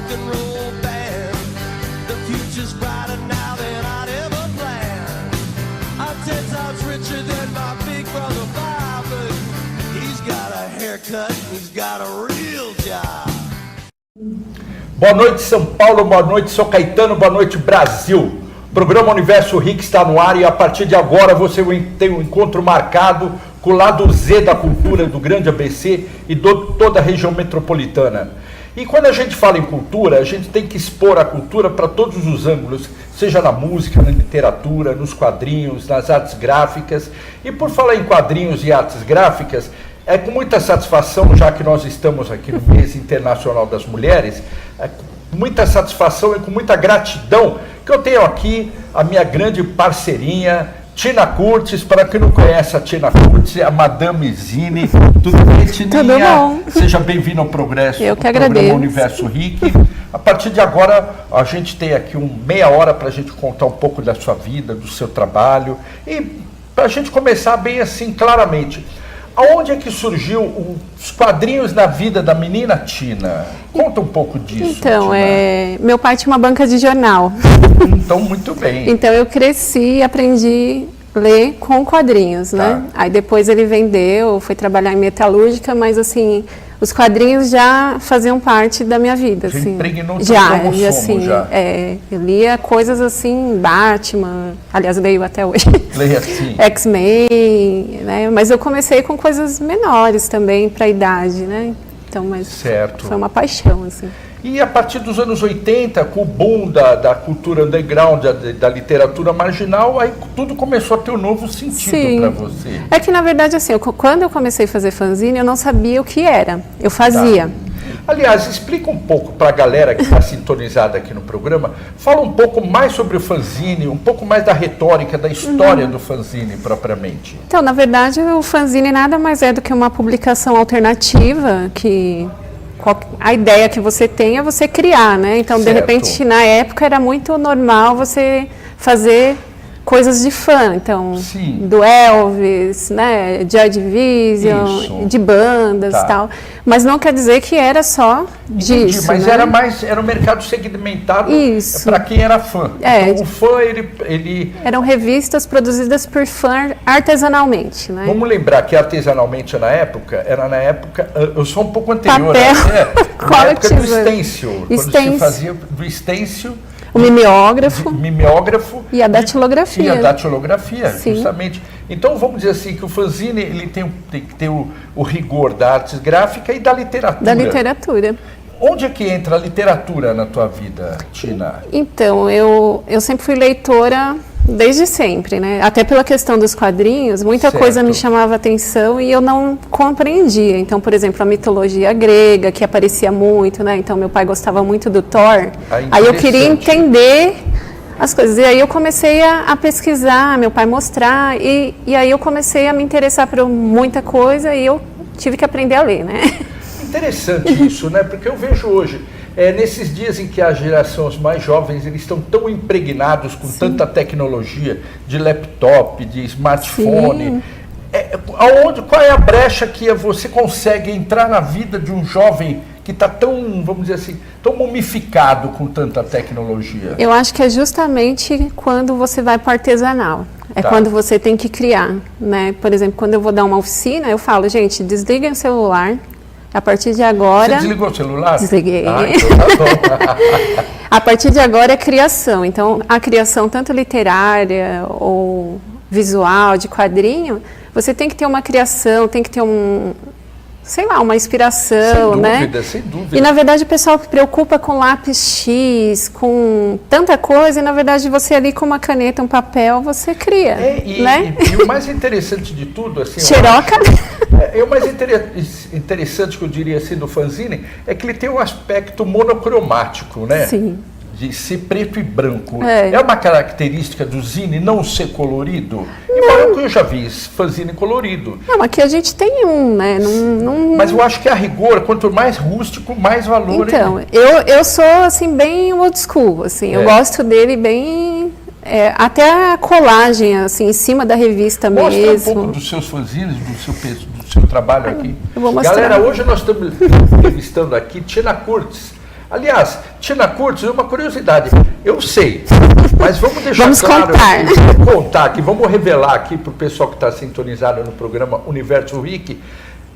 rock and roll band. The future's brighter now than I'd ever planned. I'm 10 times richer than my big brother Bob, but he's got a haircut, he's got a real job. Boa noite, São Paulo, boa noite, São Caetano, boa noite, Brasil. O programa Universo Rick está no ar e a partir de agora você tem um encontro marcado com o lado Z da cultura do Grande ABC e de toda a região metropolitana. E quando a gente fala em cultura, a gente tem que expor a cultura para todos os ângulos, seja na música, na literatura, nos quadrinhos, nas artes gráficas. E por falar em quadrinhos e artes gráficas, é com muita satisfação, já que nós estamos aqui no Mês Internacional das Mulheres, com muita satisfação e com muita gratidão que eu tenho aqui a minha grande parceirinha, Tina Curtis. Para quem não conhece a Tina Curtis, é a Madame Zine. Tudo bem, Tininha? Tudo bom. Seja bem-vindo ao Progresso. Eu que programa agradeço. Universo Rick. A partir de agora, a gente tem aqui meia hora para a gente contar um pouco da sua vida, do seu trabalho. E para a gente começar bem assim, claramente, aonde é que surgiu os quadrinhos na vida da menina Tina? Conta um pouco disso. Então, Tina. meu pai tinha uma banca de jornal. Então, muito bem. Então, eu cresci e aprendi a ler com quadrinhos, né? Aí depois ele vendeu, foi trabalhar em metalúrgica, mas assim, os quadrinhos já faziam parte da minha vida. Já assim. impregnou o já, cromossomo, assim, já. Eu lia coisas assim, Batman, aliás, leio até hoje. Leia assim. X-Men, né? Mas eu comecei com coisas menores também para a idade, né? Então, mas Certo. foi uma paixão, assim. E a partir dos anos 80, com o boom da cultura underground, da literatura marginal, aí tudo começou a ter um novo sentido para você. É que, na verdade, assim, quando eu comecei a fazer fanzine, eu não sabia o que era. Eu fazia. Tá. Aliás, explica um pouco para a galera que está sintonizada aqui no programa, fala um pouco mais sobre o fanzine, um pouco mais da retórica, da história do fanzine propriamente. Então, na verdade, o fanzine nada mais é do que uma publicação alternativa que... A ideia que você tem é você criar, né? Então, Certo. de repente, na época era muito normal você fazer coisas de fã. Então, Sim. do Elvis, né? Joy Division, Isso. de bandas e tal. Mas não quer dizer que era só disso, Mas né? era um mercado segmentado Isso. para quem era fã. É. Então, o fã, ele... Eram revistas produzidas por fã artesanalmente, né? Vamos lembrar que artesanalmente na época, eu sou um pouco anterior, Papel. Na época do Tesoura. stencil, quando se fazia do stencil, O mimeógrafo e a datilografia. Sim. Justamente. Então vamos dizer assim que o fanzine ele tem que ter o rigor da arte gráfica e da literatura. Da literatura. Onde é que entra a literatura na tua vida, Tina? Então, eu sempre fui leitora desde sempre, né? Até pela questão dos quadrinhos, muita Certo. coisa me chamava atenção e eu não compreendia. Então, por exemplo, a mitologia grega, que aparecia muito, né? Então, meu pai gostava muito do Thor. Aí eu queria entender as coisas. E aí eu comecei a pesquisar, meu pai mostrar, e aí eu comecei a me interessar por muita coisa e eu tive que aprender a ler, né? Interessante isso, né? Porque eu vejo hoje, nesses dias em que as gerações mais jovens eles estão tão impregnados com tanta tecnologia, de laptop, de smartphone, qual é a brecha que você consegue entrar na vida de um jovem que está tão, vamos dizer assim, tão mumificado com tanta tecnologia? Eu acho que é justamente quando você vai para o artesanal. É quando você tem que criar, né? Por exemplo, quando eu vou dar uma oficina, eu falo, gente, desliguem o celular. A partir de agora... Você desligou o celular? Desliguei. Então tá bom. A partir de agora é criação. Então, a criação tanto literária ou visual, de quadrinho, você tem que ter uma criação, tem que ter uma inspiração, né? Sem dúvida. E, na verdade, o pessoal se preocupa com lápis X, com tanta coisa, e, na verdade, você ali com uma caneta, um papel, você cria, né? E o mais interessante de tudo, assim... Xeroca. O mais interessante que eu diria assim do fanzine é que ele tem um aspecto monocromático, né? Sim. De ser preto e branco. É uma característica do zine não ser colorido? Embora eu já vi fanzine colorido. Não, aqui a gente tem né? Mas eu acho que a rigor, quanto mais rústico, mais valor. Então, eu sou assim bem old school, assim, eu gosto dele bem... até a colagem, assim, em cima da revista Mostra mesmo. Mostra um pouco dos seus fanzines, do seu trabalho aqui. Eu vou mostrar. Galera, hoje nós estamos entrevistando aqui Tina Curtis, Aliás, Tina Curtis, uma curiosidade, eu sei, mas vamos deixar contar aqui, vamos revelar aqui para o pessoal que está sintonizado no programa Universo Rick,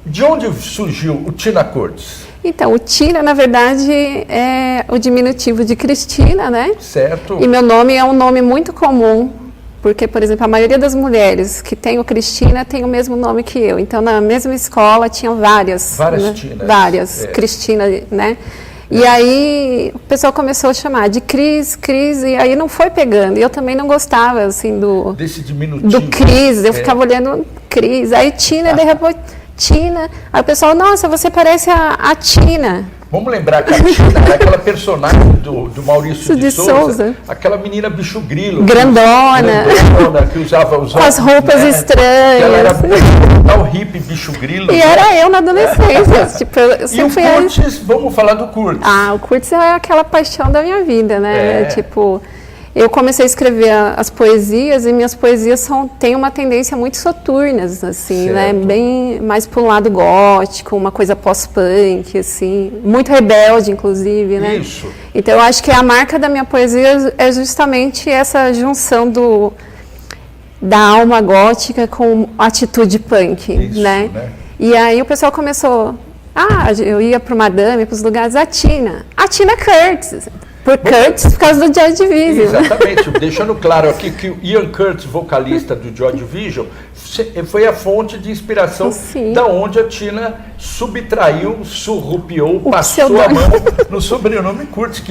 de onde surgiu o Tina Curtis? Então, o Tina, na verdade, é o diminutivo de Cristina, né? Certo. E meu nome é um nome muito comum, porque, por exemplo, a maioria das mulheres que tem o Cristina tem o mesmo nome que eu. Então, na mesma escola, tinham várias né? Tinas. Várias, Cristina, né? E aí o pessoal começou a chamar de Cris, e aí não foi pegando. E eu também não gostava, assim, desse diminutivo. Do Cris, eu ficava olhando Cris. Aí Tina, de repente, Tina. Aí o pessoal, nossa, você parece a Tina. Vamos lembrar que a Tina é aquela personagem do Maurício de Souza, aquela menina bicho grilo. Grandona, que usava com as roupas estranhas. Que ela era tal hippie bicho grilo. E era eu na adolescência. Tipo, eu sempre e o Curtis, vamos falar do Curtis. O Curtis é aquela paixão da minha vida, né? Tipo, eu comecei a escrever as poesias e minhas poesias têm uma tendência muito soturnas, assim, né? Bem mais para o lado gótico, uma coisa pós-punk, assim, muito rebelde, inclusive, né? Isso. Então, eu acho que a marca da minha poesia é justamente essa junção da alma gótica com atitude punk, isso, né? E aí o pessoal começou, eu ia para o Madame, para os lugares, a Tina Curtis. Por causa do Joy Division. Exatamente, deixando claro aqui que o Ian Curtis, vocalista do Joy Division, foi a fonte de inspiração da onde a Tina surrupiou, passou a mão no sobrenome Curtis.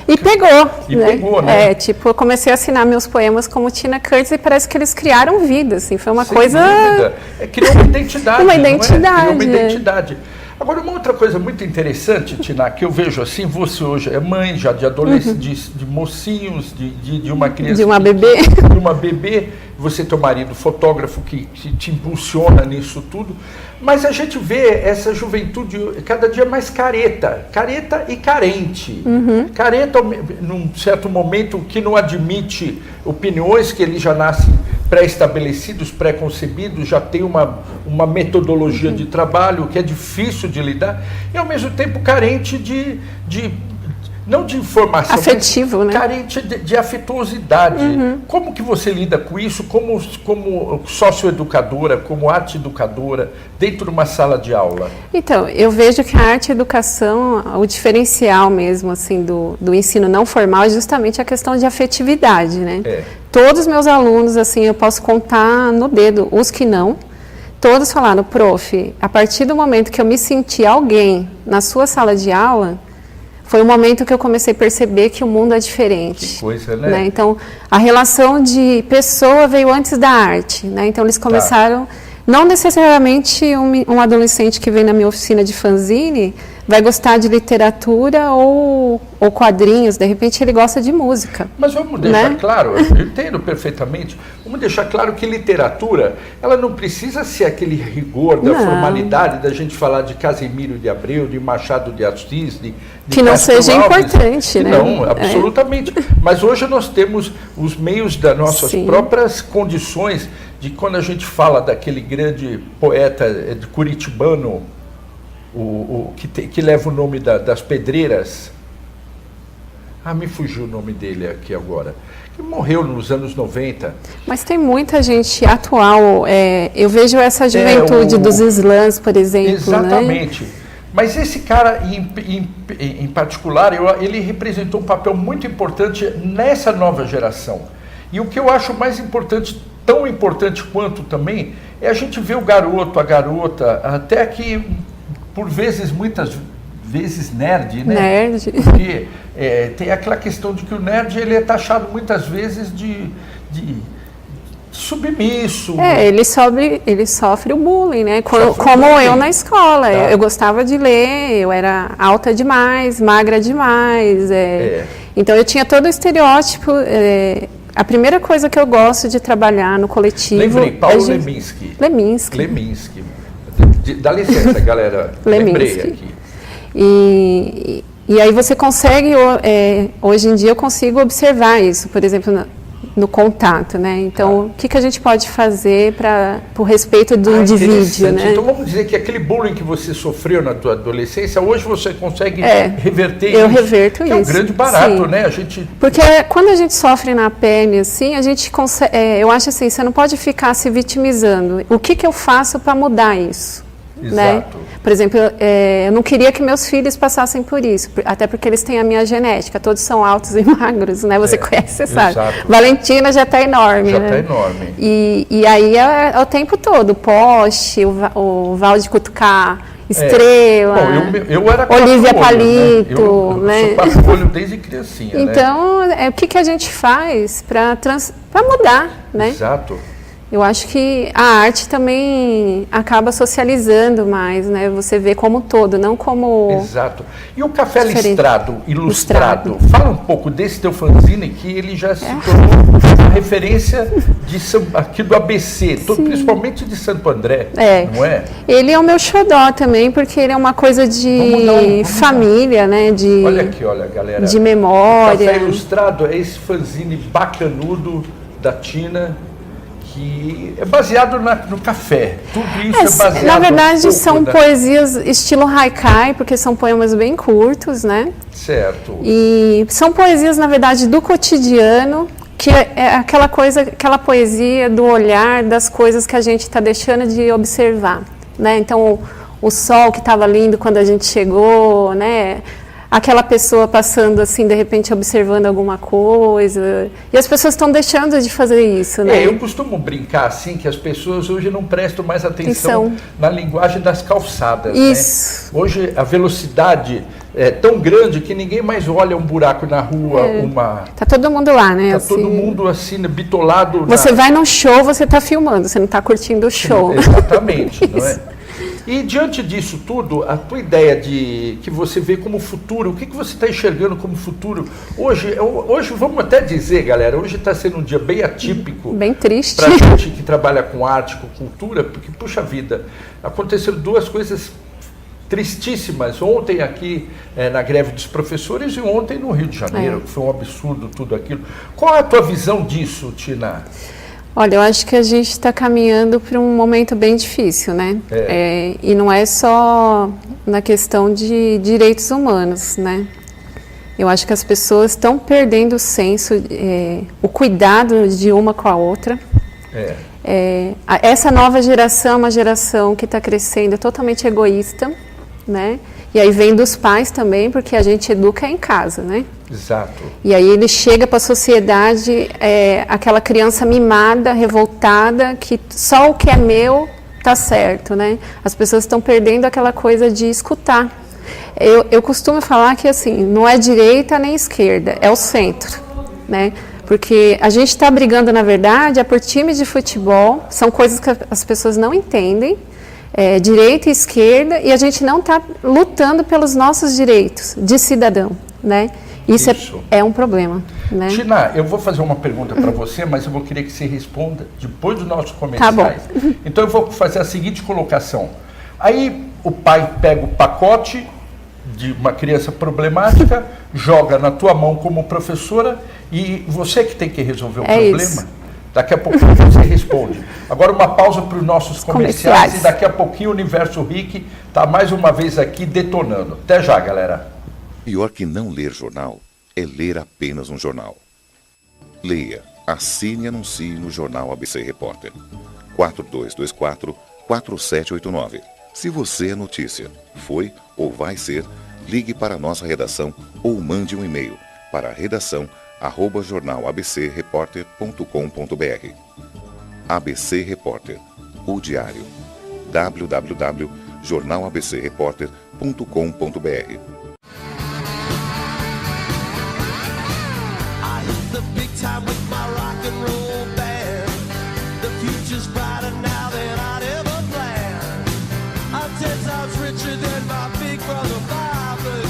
E pegou. Pegou, né? Tipo, eu comecei a assinar meus poemas como Tina Curtis e parece que eles criaram vida, assim, foi uma Sem coisa... dúvida. Criou uma identidade. Criou uma identidade. Agora, uma outra coisa muito interessante, Tina, que eu vejo assim, você hoje é mãe já de adolescentes, de mocinhos, de uma criança... De uma bebê. De uma bebê, você tem um marido fotógrafo que te impulsiona nisso tudo, mas a gente vê essa juventude cada dia mais careta e carente. Careta, num certo momento, que não admite opiniões, que ele já nasce pré-estabelecidos, pré-concebidos, já tem uma metodologia de trabalho que é difícil de lidar, e ao mesmo tempo carente não de informação, afetivo, mas né? Carente de afetuosidade. Como que você lida com isso como socioeducadora, como arte educadora, dentro de uma sala de aula? Então, eu vejo que a arte educação, o diferencial mesmo, assim, do ensino não formal é justamente a questão de afetividade, né? Todos os meus alunos, assim, eu posso contar no dedo, os que não, todos falaram, prof, a partir do momento que eu me senti alguém na sua sala de aula, foi o momento que eu comecei a perceber que o mundo é diferente. Que coisa, né? Então, a relação de pessoa veio antes da arte, né? Então, eles começaram... Não necessariamente um adolescente que vem na minha oficina de fanzine vai gostar de literatura ou quadrinhos, de repente ele gosta de música. Mas vamos deixar claro, eu entendo perfeitamente, vamos deixar claro que literatura, ela não precisa ser aquele rigor da formalidade da gente falar de Casimiro de Abreu, de Machado de Assis, de que não seja importante, né? Não, absolutamente. Mas hoje nós temos os meios das nossas próprias condições de quando a gente fala daquele grande poeta curitibano, que leva o nome das pedreiras. Me fugiu o nome dele aqui agora. Que morreu nos anos 90. Mas tem muita gente atual. Eu vejo essa juventude dos slams, por exemplo. Exatamente. Né? Mas esse cara, em particular, ele representou um papel muito importante nessa nova geração. E o que eu acho mais importante, tão importante quanto também, é a gente ver o garoto, a garota, até que, por vezes, muitas vezes nerd, né? Nerd. Porque tem aquela questão de que o nerd ele é taxado muitas vezes de submisso. Ele sofre o bullying, né? Como eu na escola. Eu gostava de ler, eu era alta demais, magra demais. Então eu tinha todo o estereótipo. A primeira coisa que eu gosto de trabalhar no coletivo... Lembrei, Paulo Leminski. Leminski. Dá licença, galera. Lembrei aqui. E aí você consegue, hoje em dia eu consigo observar isso. Por exemplo, no contato, né? Então, o que a gente pode fazer para o respeito do indivíduo, né? Então, vamos dizer que aquele bullying que você sofreu na tua adolescência, hoje você consegue reverter isso. Eu reverto isso. É um grande barato, né? Porque quando a gente sofre na pele, assim, a gente consegue... eu acho assim, você não pode ficar se vitimizando. O que eu faço para mudar isso? Exato. Né? Por exemplo, eu não queria que meus filhos passassem por isso, até porque eles têm a minha genética, todos são altos e magros, né? Você conhece, você sabe. Exato. Valentina já está enorme. Já está enorme. E aí é o tempo todo, poste, o Val de Cutucar, Estrela, bom, eu era Olivia Palito, né? Eu sou quatro-olho desde criancinha, então, o que a gente faz para mudar, né? Exato. Eu acho que a arte também acaba socializando mais, né? Você vê como todo, não como... Exato. E o Café Ilustrado, fala um pouco desse teu fanzine, que ele já se tornou uma referência aqui do ABC, principalmente de Santo André, não é? Ele é o meu xodó também, porque ele é uma coisa de família, né? Olha aqui, olha, galera. De memória. O Café Ilustrado é esse fanzine bacanudo da Tina, que é baseado no café. Tudo isso é baseado... Na verdade, são poesias estilo haikai, porque são poemas bem curtos, né? Certo. E são poesias, na verdade, do cotidiano, que é aquela poesia do olhar das coisas que a gente está deixando de observar, né? Então, o sol que estava lindo quando a gente chegou, né? Aquela pessoa passando assim, de repente observando alguma coisa. E as pessoas estão deixando de fazer isso, né? Eu costumo brincar assim, que as pessoas hoje não prestam mais atenção na linguagem das calçadas. Isso. Né? Hoje a velocidade é tão grande que ninguém mais olha um buraco na rua, Tá todo mundo lá, né? Tá assim, todo mundo assim, bitolado. Você vai num show, você tá filmando, você não tá curtindo o show. Exatamente, não é? E diante disso tudo, a tua ideia de que você vê como futuro, o que você está enxergando como futuro? Hoje, vamos até dizer, galera, hoje está sendo um dia bem atípico. Bem triste. Para gente que trabalha com arte, com cultura, porque, puxa vida, aconteceram duas coisas tristíssimas. Ontem aqui na greve dos professores e ontem no Rio de Janeiro, que foi um absurdo tudo aquilo. Qual é a tua visão disso, Tina? Olha, eu acho que a gente está caminhando para um momento bem difícil, né? E não é só na questão de direitos humanos, né? Eu acho que as pessoas estão perdendo o senso, o cuidado de uma com a outra. Essa nova geração é uma geração que está crescendo totalmente egoísta, né? E aí vem dos pais também, porque a gente educa em casa, né? Exato. E aí ele chega para a sociedade, aquela criança mimada, revoltada, que só o que é meu tá certo, né? As pessoas estão perdendo aquela coisa de escutar. Eu costumo falar que assim, não é direita nem esquerda, é o centro, né? Porque a gente está brigando, na verdade, por times de futebol, são coisas que as pessoas não entendem, direita e esquerda, e a gente não está lutando pelos nossos direitos de cidadão, né? Isso. É um problema, né? Tina, eu vou fazer uma pergunta para você, mas eu vou querer que você responda depois dos nossos comerciais. Tá bom. Então eu vou fazer a seguinte colocação. Aí o pai pega o pacote de uma criança problemática, joga na tua mão como professora e você que tem que resolver o problema. Isso. Daqui a pouquinho você responde. Agora uma pausa para os nossos comerciais e daqui a pouquinho o Universo Rick está mais uma vez aqui detonando. Até já, galera. Pior que não ler jornal é ler apenas um jornal. Leia, assine e anuncie no Jornal ABC Repórter. 4224-4789. Se você é notícia, foi ou vai ser, ligue para a nossa redação ou mande um e-mail para redação@jornalabcreporter.com.br. ABC Repórter, o diário. www.jornalabcreporter.com.br. The big time with my rock and roll band. The future's brighter now than I'd ever planned. I'm 10 times richer than my big brother Bob, but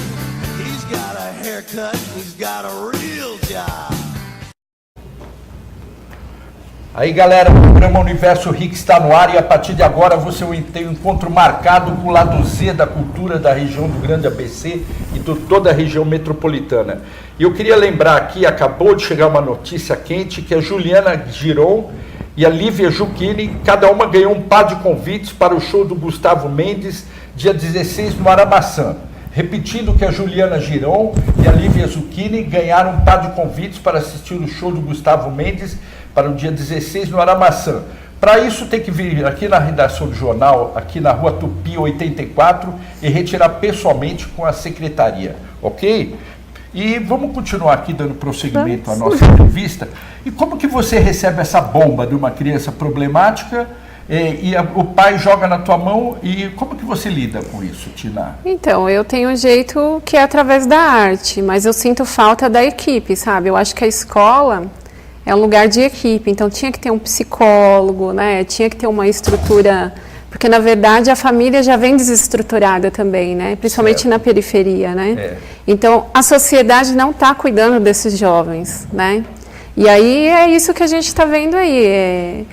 he's got a haircut, he's got a real job. Aí, galera, o programa Universo Rick está no ar e a partir de agora você tem um encontro marcado com o lado Z da cultura da região do Grande ABC e de toda a região metropolitana. E eu queria lembrar aqui, acabou de chegar uma notícia quente, que a Juliana Giron e a Lívia Zucchini, cada uma ganhou um par de convites para o show do Gustavo Mendes, dia 16 no Aramaçã. Repetindo que a Juliana Giron e a Lívia Zucchini ganharam um par de convites para assistir o show do Gustavo Mendes para o dia 16 no Aramaçã. Para isso tem que vir aqui na redação do jornal, aqui na Rua Tupi 84 e retirar pessoalmente com a secretaria, ok? E vamos continuar aqui dando prosseguimento à nossa entrevista. E como que você recebe essa bomba de uma criança problemática o pai joga na tua mão e como que você lida com isso, Tina? Então, eu tenho um jeito que é através da arte, mas eu sinto falta da equipe, sabe? Eu acho que a escola é um lugar de equipe, então tinha que ter um psicólogo, né? Tinha que ter uma estrutura, porque na verdade a família já vem desestruturada também, né? Principalmente certo. Na periferia, né? É. Então a sociedade não está cuidando desses jovens, né? E aí é isso que a gente está vendo aí.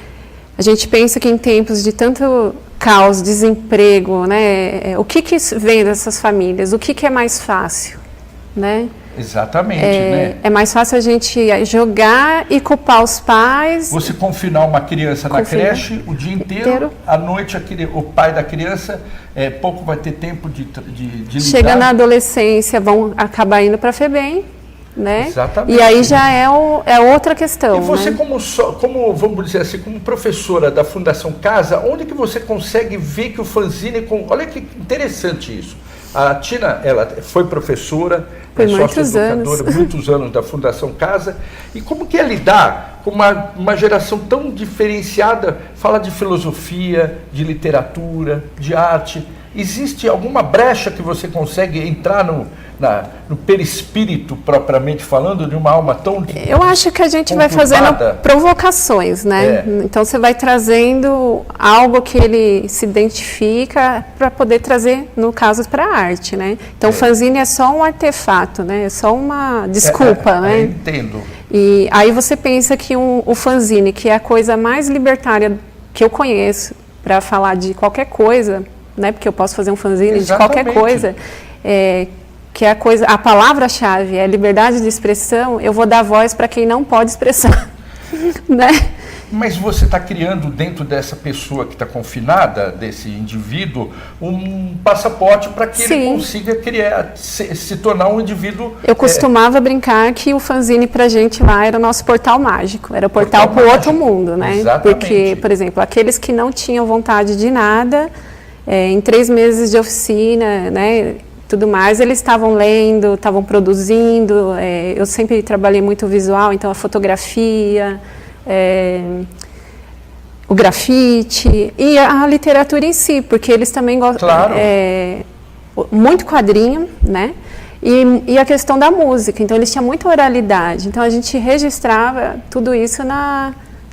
A gente pensa que em tempos de tanto caos, desemprego, né? O que vem dessas famílias? O que é mais fácil, né? Exatamente, né? É mais fácil a gente jogar e culpar os pais. Você confinar uma criança na creche o dia inteiro. À noite o pai da criança pouco vai ter tempo de lidar. Chega na adolescência, vão acabar indo para a FEBEM, né? Exatamente. E aí já é outra questão. E você, né? como, vamos dizer assim, como professora da Fundação Casa, onde que você consegue ver que o fanzine... Olha que interessante isso. A Tina, ela foi professora, sócio-educadora, muitos anos da Fundação Casa. E como que é lidar com uma geração tão diferenciada, fala de filosofia, de literatura, de arte? Existe alguma brecha que você consegue entrar no perispírito, propriamente falando, de uma alma tão... Eu acho que a gente vai fazendo provocações, né? Então você vai trazendo algo que ele se identifica para poder trazer, no caso, para a arte, né? Então o fanzine é só um artefato, né? É só uma desculpa, né? Entendo. E aí você pensa que o fanzine, que é a coisa mais libertária que eu conheço para falar de qualquer coisa, né? Porque eu posso fazer um fanzine de qualquer coisa, que é a palavra-chave é liberdade de expressão, eu vou dar voz para quem não pode expressar, né? Mas você está criando dentro dessa pessoa que está confinada, desse indivíduo, um passaporte para que ele consiga se tornar um indivíduo... Eu costumava brincar que o fanzine para a gente lá era o nosso portal mágico, era o portal para o outro mundo, né? Exatamente. Porque, por exemplo, aqueles que não tinham vontade de nada, em 3 meses de oficina, né? Tudo mais, eles estavam lendo, estavam produzindo, eu sempre trabalhei muito visual, então a fotografia, o grafite e a literatura em si, porque eles também gostam, muito quadrinho, né? E a questão da música, então eles tinham muita oralidade, então a gente registrava tudo isso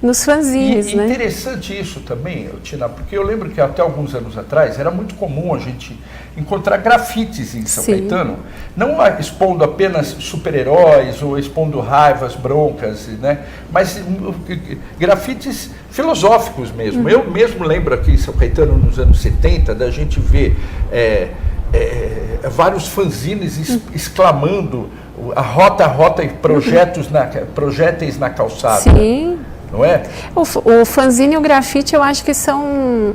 nos fanzines, né? Interessante isso também, Tina, porque eu lembro que até alguns anos atrás era muito comum a gente encontrar grafites em São Caetano, não expondo apenas super-heróis ou expondo raivas, broncas, né? Mas grafites filosóficos mesmo. Eu mesmo lembro aqui em São Caetano, nos anos 70, da gente ver vários fanzines exclamando a rota e projéteis na calçada. Sim. Não é? O fanzine e o grafite eu acho que são...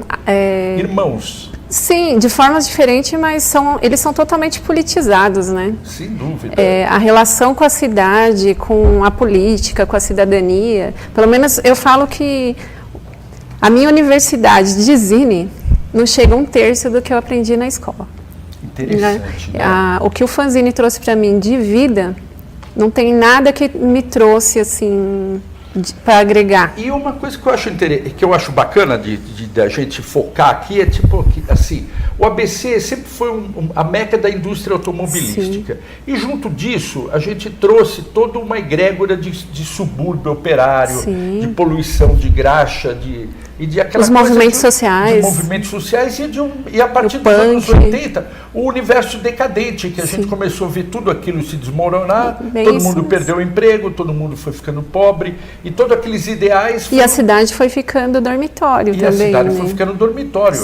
irmãos. Sim, de formas diferentes, mas eles são totalmente politizados, né? Sem dúvida. A relação com a cidade, com a política, com a cidadania. Pelo menos eu falo que a minha universidade de zine não chega 1/3 do que eu aprendi na escola. Interessante, né? O que o fanzine trouxe para mim de vida, não tem nada que me trouxe assim... para agregar. E uma coisa que eu acho bacana de a gente focar aqui é tipo assim, o ABC sempre foi a meca da indústria automobilística. E junto disso a gente trouxe toda uma egrégora de subúrbio operário, de poluição, de graxa, e de aquela os movimentos sociais. De movimentos sociais e a partir dos anos 80, o universo decadente, que a gente começou a ver tudo aquilo se desmoronar, todo mundo perdeu o emprego, todo mundo foi ficando pobre, e todos aqueles ideais... E a cidade foi ficando dormitório também. E a cidade foi ficando dormitório.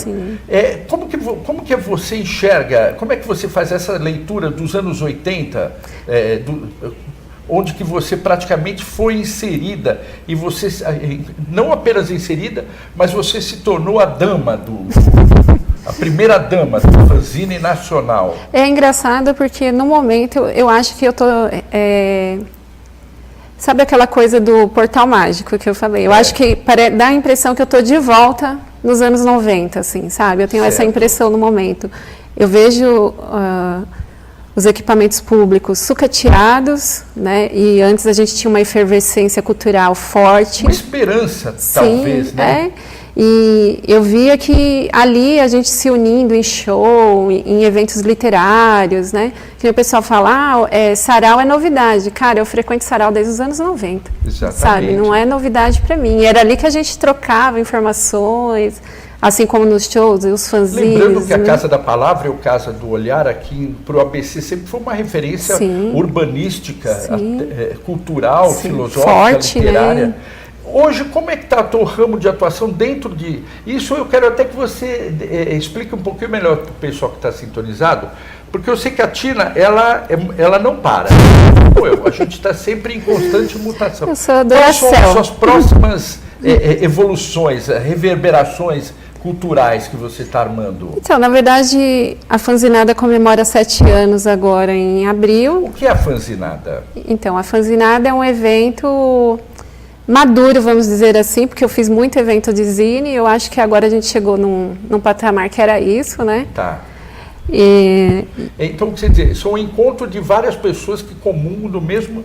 Como que você enxerga, como é que você faz essa leitura dos anos 80, onde que você praticamente foi inserida, e você, não apenas inserida, mas você se tornou a primeira dama do fanzine nacional? É engraçado porque no momento eu acho que eu tô... sabe aquela coisa do portal mágico que eu falei? Eu acho que dá a impressão que eu tô de volta nos anos 90, assim, sabe? Eu tenho essa impressão no momento. Eu vejo... os equipamentos públicos sucateados, né? E antes a gente tinha uma efervescência cultural forte. Uma esperança, talvez, né? E eu via que ali a gente se unindo em show, em eventos literários, né? Que o pessoal fala, sarau é novidade. Cara, eu frequento sarau desde os anos 90. Exatamente. Sabe? Não é novidade para mim. E era ali que a gente trocava informações, assim como nos shows, os fanzines. Lembrando que a Casa da Palavra e o Casa do Olhar aqui para o ABC sempre foi uma referência urbanística, cultural, filosófica, forte, literária. Né? Hoje, como é que está o teu ramo de atuação dentro de... Isso eu quero até que você explique um pouquinho melhor para o pessoal que está sintonizado, porque eu sei que a Tina, ela não para. A gente está sempre em constante mutação. Eu sou Quais são as suas próximas evoluções, reverberações culturais que você está armando? Então, na verdade, a Fanzinada comemora 7 anos agora em abril. O que é a Fanzinada? Então, a Fanzinada é um evento maduro, vamos dizer assim, porque eu fiz muito evento de zine e eu acho que agora a gente chegou num patamar que era isso, né? Tá. Então, quer dizer, são um encontro de várias pessoas que comungam da mesma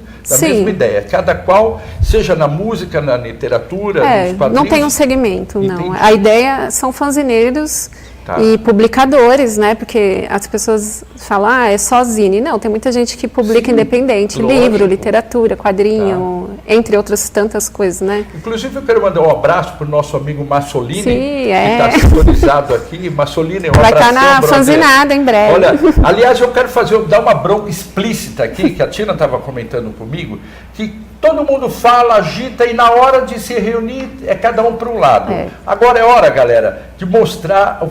ideia, cada qual, seja na música, na literatura, nos quadrinhos. Não tem um segmento, não. A ideia são fanzineiros e publicadores, né? Porque as pessoas falam, é só zine. Não, tem muita gente que publica independente, livro, literatura, quadrinho, entre outras tantas coisas, né? Inclusive, eu quero mandar um abraço para o nosso amigo Massolini, que está sintonizado aqui. Massolini, vai estar na Fanzinada em breve. Olha, aliás, eu quero dar uma bronca explícita aqui, que a Tina estava comentando comigo, que todo mundo fala, agita, e na hora de se reunir é cada um para um lado. Agora é hora, galera, de mostrar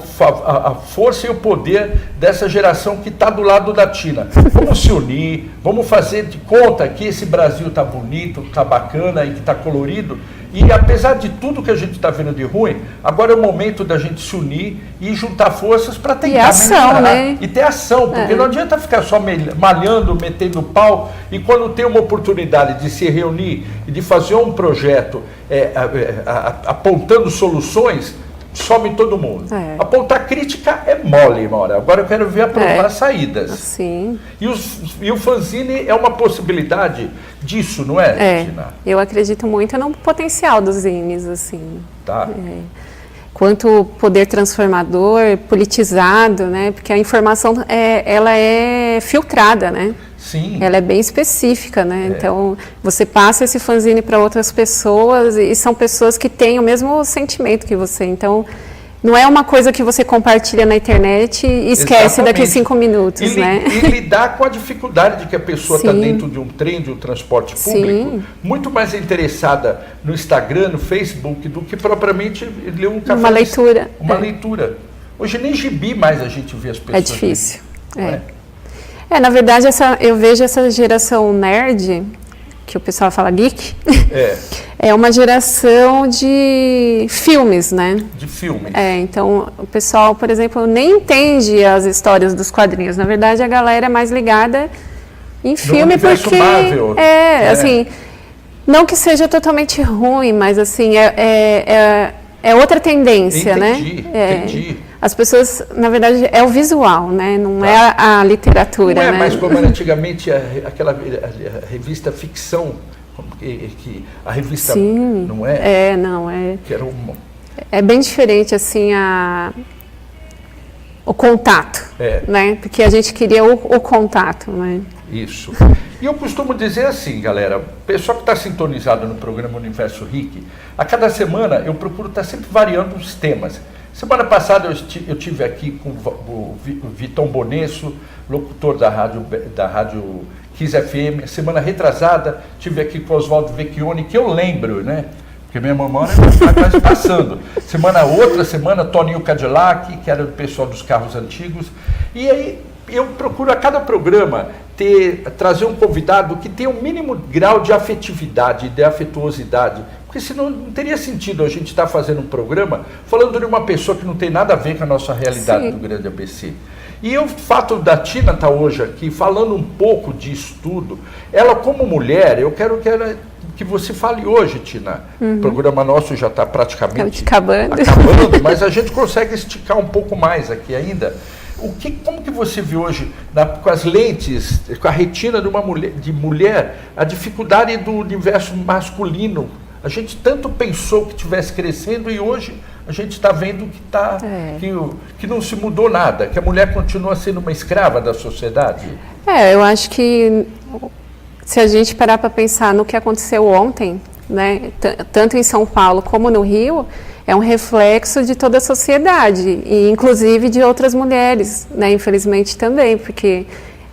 a força e o poder dessa geração que está do lado da Tina. Vamos se unir, vamos fazer de conta que esse Brasil está bonito, está bacana e que está colorido. E apesar de tudo que a gente está vendo de ruim, agora é o momento da gente se unir e juntar forças para tentar melhorar. Né? E ter ação, porque não adianta ficar só malhando, metendo pau, e quando tem uma oportunidade de se reunir e de fazer um projeto apontando soluções, some todo mundo. Apontar crítica é mole, Maura. Agora eu quero ver apontar saídas. Sim. E o fanzine é uma possibilidade disso, não é, Tina? Eu acredito muito no potencial dos zines, assim. Tá. Quanto poder transformador, politizado, né? Porque a informação, ela é filtrada, né? Sim. Ela é bem específica, né? Então, você passa esse fanzine para outras pessoas e são pessoas que têm o mesmo sentimento que você. Então, não é uma coisa que você compartilha na internet e esquece daqui 5 minutos, né? E lidar com a dificuldade de que a pessoa está dentro de um trem, de um transporte público, muito mais interessada no Instagram, no Facebook, do que propriamente ler um café. Uma leitura. Uma leitura. Hoje nem gibi mais a gente vê as pessoas. É difícil. Na verdade, eu vejo essa geração nerd, que o pessoal fala geek, é uma geração de filmes, né? De filmes. Então, o pessoal, por exemplo, nem entende as histórias dos quadrinhos. Na verdade, a galera é mais ligada em filme porque... Marvel, assim, não que seja totalmente ruim, mas assim, é outra tendência, Entendi. As pessoas, na verdade, é o visual, né? Não é a literatura. Não é né? mais como era antigamente aquela revista ficção, que a revista não é? Não é. Que era É bem diferente, assim, o contato, né? Porque a gente queria o contato, né? Isso. E eu costumo dizer assim, galera, o pessoal que está sintonizado no programa Universo Rick, a cada semana eu procuro estar sempre variando os temas. Semana passada eu tive aqui com o Vitão Bonesso, locutor da rádio Kiss FM. Semana retrasada tive aqui com o Oswaldo Vecchioni, que eu lembro, né? Porque minha memória está quase passando. Outra semana, Toninho Cadillac, que era do pessoal dos carros antigos. E aí eu procuro a cada programa trazer um convidado que tenha um mínimo grau de afetividade, de afetuosidade. Porque senão não teria sentido a gente estar fazendo um programa falando de uma pessoa que não tem nada a ver com a nossa realidade do Grande ABC. E o fato da Tina estar hoje aqui falando um pouco disso tudo, ela como mulher, eu quero que você fale hoje, Tina. O programa nosso já está praticamente acabando, mas a gente consegue esticar um pouco mais aqui ainda. Como que você vê hoje, com as lentes, com a retina de mulher, a dificuldade do universo masculino? A gente tanto pensou que estivesse crescendo e hoje a gente está vendo que não se mudou nada, que a mulher continua sendo uma escrava da sociedade. Eu acho que se a gente parar para pensar no que aconteceu ontem, né, tanto em São Paulo como no Rio, é um reflexo de toda a sociedade, e inclusive de outras mulheres, né, infelizmente também, porque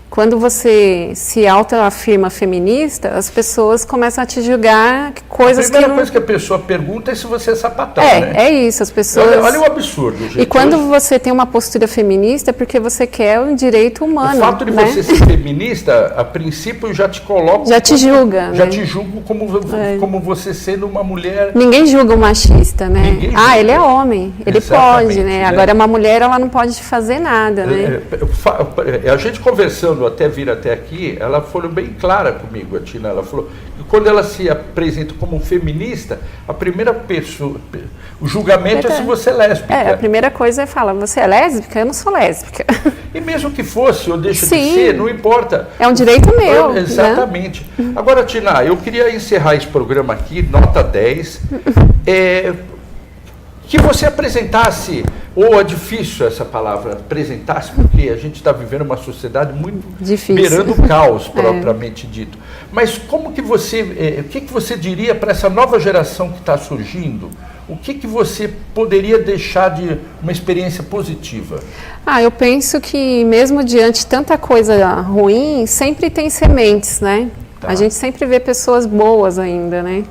quando você se autoafirma feminista, as pessoas começam a te julgar coisas que... A primeira coisa que a pessoa pergunta é se você é sapatão, né? É isso, as pessoas... Olha o absurdo, gente. E quando você tem uma postura feminista, é porque você quer um direito humano, o fato de você ser feminista, a princípio, já te coloca... Já te julga, Já te julga como você sendo uma mulher... Ninguém julga o machista, né? Ele é homem, ele pode, né? Agora, uma mulher, ela não pode fazer nada, né? A gente conversando até vir até aqui, ela foi bem clara comigo, a Tina. Ela falou que quando ela se apresenta como feminista, a primeira pessoa, o julgamento é se você é lésbica. A primeira coisa é falar, você é lésbica? Eu não sou lésbica. E mesmo que fosse ou deixa de ser, não importa. É um direito meu. Exatamente. Né? Agora, Tina, eu queria encerrar esse programa aqui, nota 10. Que você apresentasse, ou é difícil essa palavra, apresentasse, porque a gente está vivendo uma sociedade muito difícil, beirando o caos, propriamente dito. Mas como que você, o que você diria para essa nova geração que está surgindo? O que você poderia deixar de uma experiência positiva? Eu penso que mesmo diante de tanta coisa ruim, sempre tem sementes, né? A gente sempre vê pessoas boas ainda, né?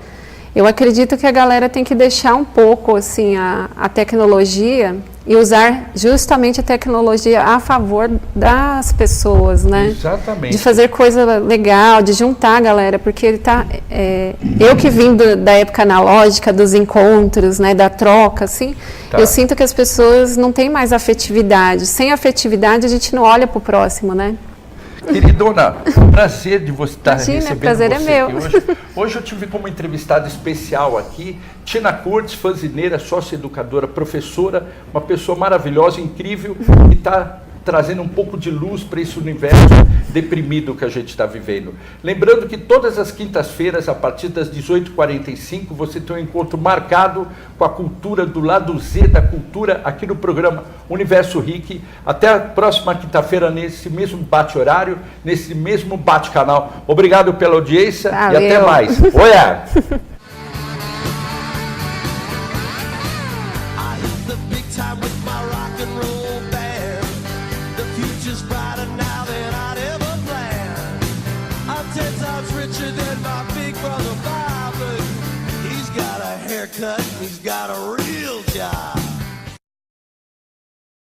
Eu acredito que a galera tem que deixar um pouco assim, a tecnologia e usar justamente a tecnologia a favor das pessoas, né? Exatamente. De fazer coisa legal, de juntar a galera, porque eu que vim da época analógica, dos encontros, né, da troca, assim, eu sinto que as pessoas não têm mais afetividade. Sem afetividade, a gente não olha para o próximo, né? Queridona, prazer de você estar recebendo prazer você é meu. aqui hoje. Hoje eu tive como entrevistada especial aqui, Tina Curtis, faxineira, sócio-educadora, professora, uma pessoa maravilhosa, incrível, que está trazendo um pouco de luz para esse universo deprimido que a gente está vivendo. Lembrando que todas as quintas-feiras, a partir das 18h45, você tem um encontro marcado com a cultura do lado Z da cultura aqui no programa Universo Rick. Até a próxima quinta-feira, nesse mesmo bate-horário, nesse mesmo bate-canal. Obrigado pela audiência e até mais. Olha! He's got a real job.